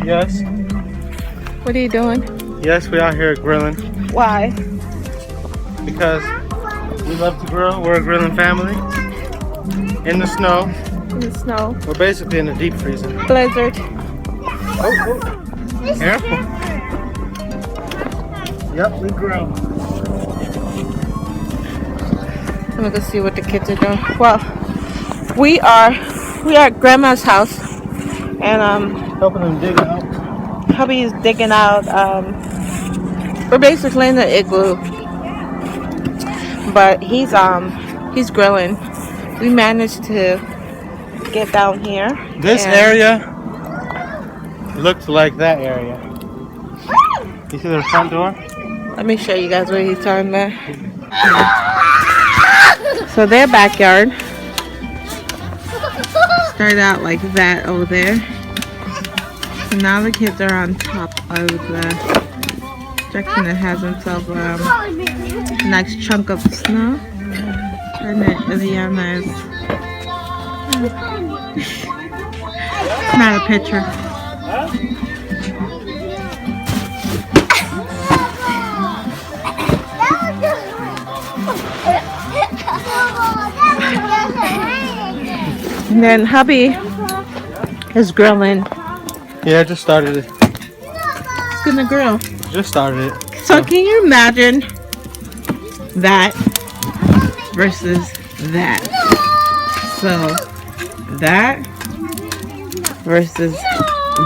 Yes. What are you doing? Yes, we out here grilling Why? because we love to grill. We're a grilling family. In the snow. In the snow. We're basically in a deep freezer. Blizzard. Oh. Careful. Yep, we grill. I'm gonna go see what the kids are doing. Well, we are at Grandma's house, and Helping them dig out. hubby is digging out. We're basically in the igloo, but he's grilling. We managed to get down here. This area looked like that area. You see the front door? Let me show you guys what he's talking about. So their backyard started out like that over there. So now the kids are on top of the section that has himself a nice chunk of snow. And Eliana is it's not a picture. And then hubby is grilling. Yeah, I just started it. He's gonna grill. Just started it. So can you imagine that versus that? So that versus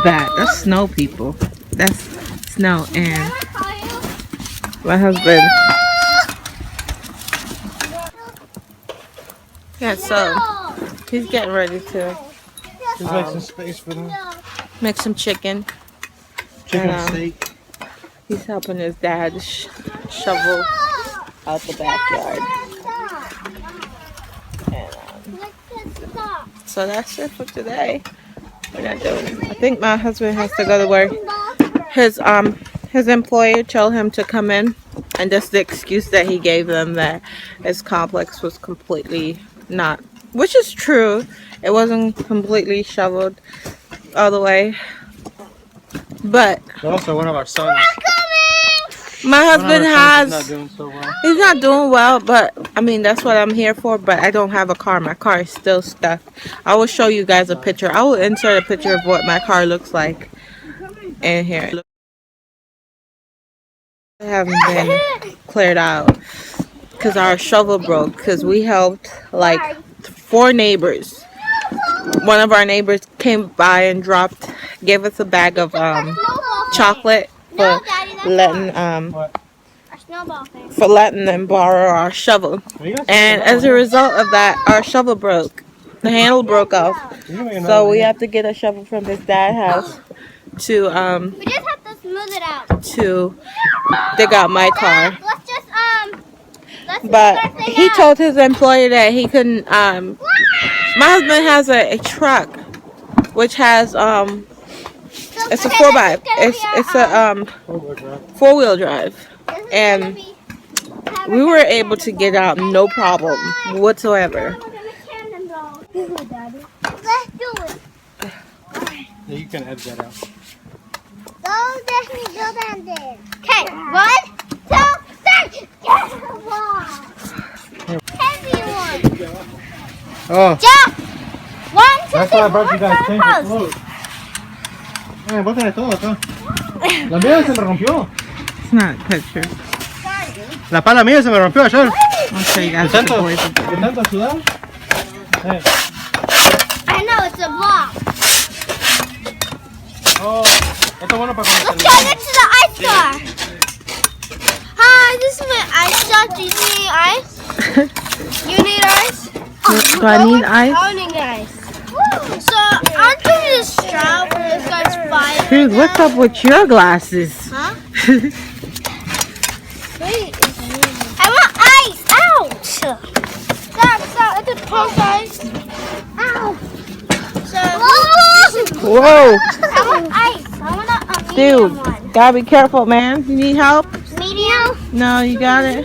that. That's snow, people. That's snow. And my husband. Yeah, so he's getting ready to Just make some space for them. make some chicken. Chicken And, steak. He's helping his dad shovel out the backyard. And, so that's it for today. We're not doing. I think my husband has to go to work. His employer told him to come in, and that's the excuse that he gave them, that his complex was completely not, which is true. It wasn't completely shoveled all the way, but Also, one of our sons. my husband has. Not doing so well. He's not doing well, but I mean, that's what I'm here for. But I don't have a car. My car is still stuck. I will show you guys a picture. I will insert a picture of what my car looks like in here. I haven't been cleared out because our shovel broke, because we helped like 4 neighbors. One of our neighbors came by and gave us a bag of chocolate for letting them borrow our shovel. And as a result of that, our shovel broke. The handle broke off. So we have to get a shovel from his dad's house to We just have to smooth it out. to dig out my car. Let's just But he told his employer that he couldn't. My husband has a truck, which has it's a 4x. It's a 4-wheel drive, and we were able to get out no problem whatsoever. Let's do it. Yeah, you can edit that out. Don't let me go down there. Okay, 1, 2, 3. Yes, heavy one. Oh, Jump. 1, 2, 3. that's why I brought you guys change of clothes. Boten de todo acá. La mía se me rompió. It's not a picture. La pala mía se me rompió ayer. I'll show you guys ¿De the boys. tanto sudar? I know, it's a block. Oh, esto es bueno para Let's go next to the ice car. Hi, this is my ice shop. Do you need ice? You need ice? Do I need ice? I need ice. So, I'm doing this straw for this guy's fire. Dude, what's up with your glasses? Huh? I want ice. Ouch. Stop. It's a pump ice. Ow. Whoa. I want ice. I want a medium Dude, one. gotta be careful, man. You need help? Medium? No, you got it.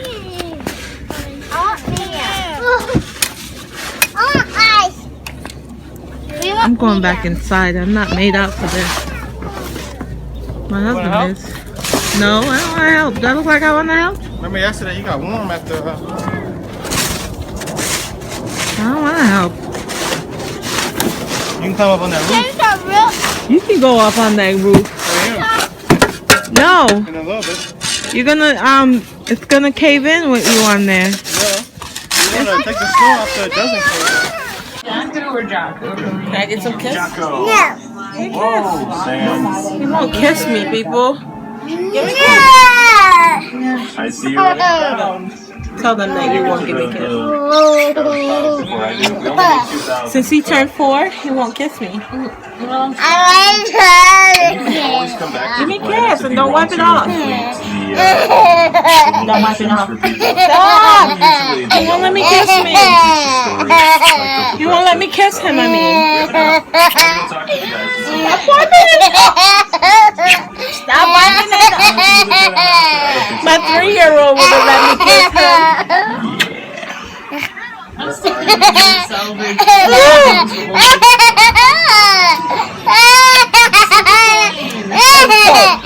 I want medium. I want ice. I'm going back inside. I'm not made out for this. My husband is. No, I don't want to help. Do I look like I want to help? Remember yesterday you got warm after. I don't want to help. You can come up on that roof. You can go up on that roof. No, In a little bit. you're gonna it's gonna cave in with you on there. Yeah. You want to take the snow off so it doesn't cave. Can I get some kiss? No. Whoa, Sam. He won't kiss me, people. Give me a kiss. Yeah. I see you later. Tell them that you won't give me a kiss. kiss. Since he turned 4, he won't kiss me. I like her. Give me a kiss and don't wipe it off. Don't wipe it off. Stop! You won't let me kiss me. You won't let me kiss him, I mean. Stop wiping it off. Stop wiping it off. My 3-year-old would have let me kiss him. Let's go.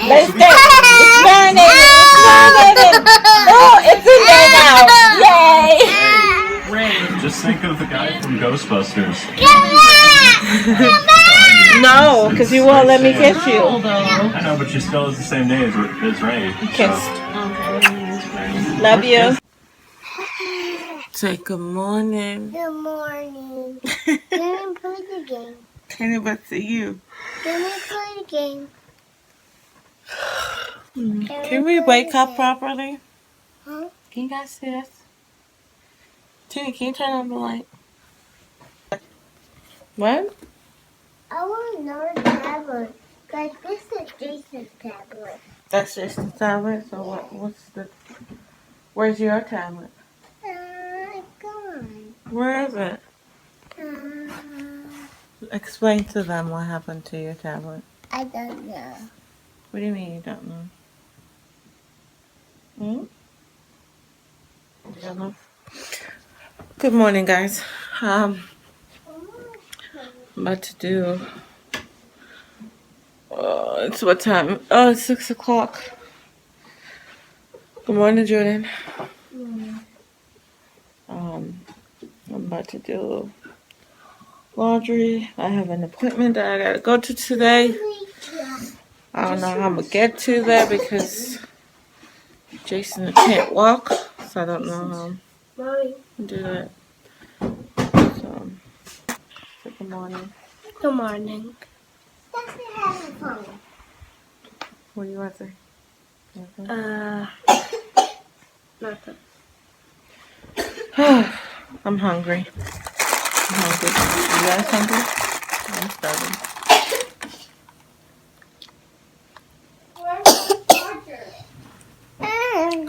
It's burning. Oh, it's in there now. Yay. Just think of the guy from Ghostbusters. No, because you won't let me kiss you. I know, but she still has the same name as Ray. Kiss. Love you. Say good morning. Good morning. Let me play the game. Can anybody see you? Let me play the game. Can we wake up properly? Huh? Can you guys see us? Tina, can you turn on the light? What? I want another tablet. Guys, this is Jason's tablet. That's just the tablet. So what's the? Where's your tablet? It's gone. Where is it? Explain to them what happened to your tablet. I don't know. What do you mean you don't know? You don't know? Good morning, guys. I'm about to do. It's what time? Oh, it's 6 o'clock. Good morning, Jordan. I'm about to do laundry. I have an appointment that I gotta go to today. I don't know how I'm gonna get to there because Jason can't walk, so I don't know how to do that. So good morning. Good morning. What do you want to say? Nothing. I'm hungry. You guys hungry? I'm starving.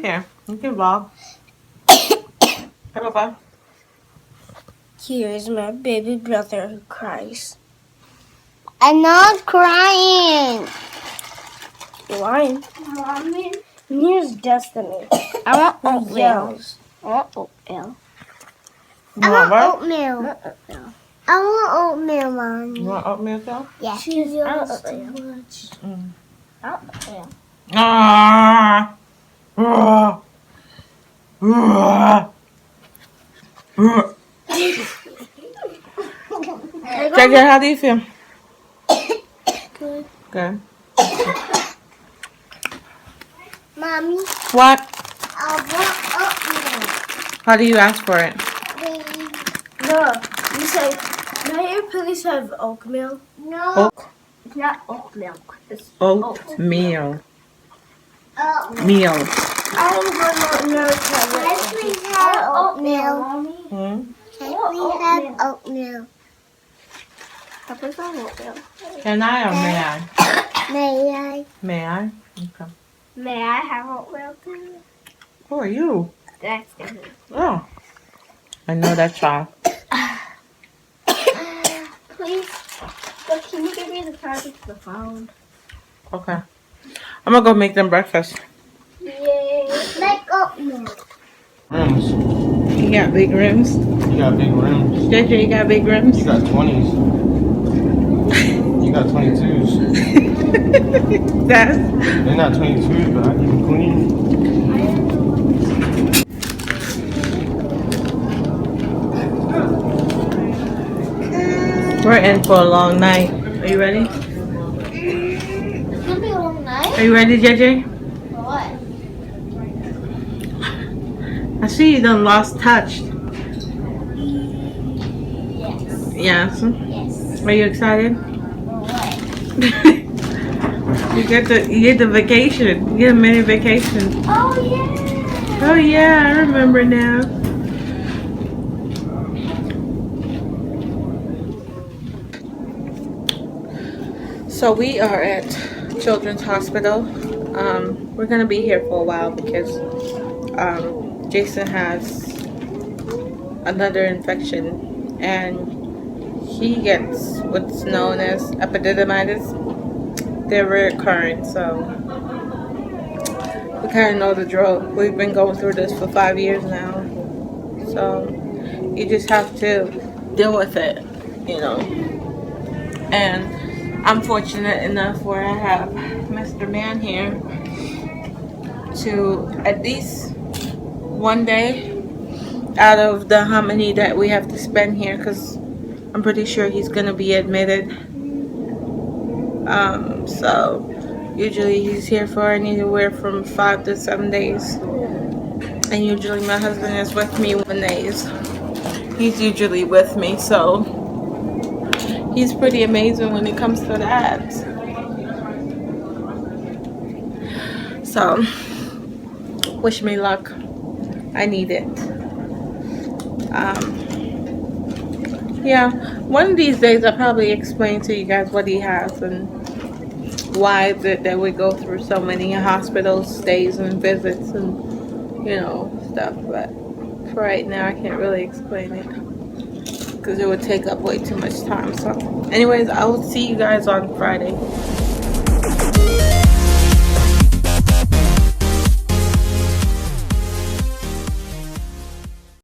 Here, you can vlog. Hey, Papa. Here's my baby brother who cries. I'm not crying. You're lying. Mommy. Here's Destiny. I want oatmeal. I want oatmeal. You want what? Oatmeal. I want oatmeal, Mom. You want oatmeal too? Yeah. She yells too much. I want oatmeal. Ah! Jacob, how do you feel? Good. Good. Mommy, What? I want oatmeal. How do you ask for it? No, you say, may you please have oatmeal? No. Oat. It's not oat milk. It's Oatmeal. oatmeal. Meal. I'm going to know. Can I please have oatmeal? Hmm? Can I please have oatmeal? Can I please have oatmeal? Can I or may I? May I? May I? Okay. May I have oatmeal too? Who are you? That's good. Oh. I know that child. Please, but can you give me the charger to the phone? Okay. I'm gonna go make them breakfast. Yay. Let go. Rims. You got big rims? You got big rims. JJ, you got big rims? You got 20s. You got 22s. That's... They're not 22s, but I keep them clean. We're in for a long night. Are you ready? It's gonna be a long night. Are you ready, JJ? For what? I see you done lost touch. Yes. Yes. Yes. Are you excited? For what? You get the vacation. You get a mini vacation. Oh yeah. Oh yeah, I remember now. So we are at Children's Hospital. We're gonna be here for a while because Jason has another infection and he gets what's known as epidiymitis. They're recurrent, so we kind of know the drill. We've been going through this for 5 years now, so you just have to deal with it, you know. And I'm fortunate enough where I have Mr. Man here to at least one day out of the how many that we have to spend here, because I'm pretty sure he's gonna be admitted. So usually he's here for anywhere from 5 to 7 days, and usually my husband is with me 1 days. He's usually with me, so he's pretty amazing when it comes to that. So wish me luck. I need it. Yeah, one of these days I'll probably explain to you guys what he has and why is it that we go through so many hospital stays and visits and, you know, stuff. But for right now I can't really explain it because it would take up way too much time. So anyways, I will see you guys on Friday.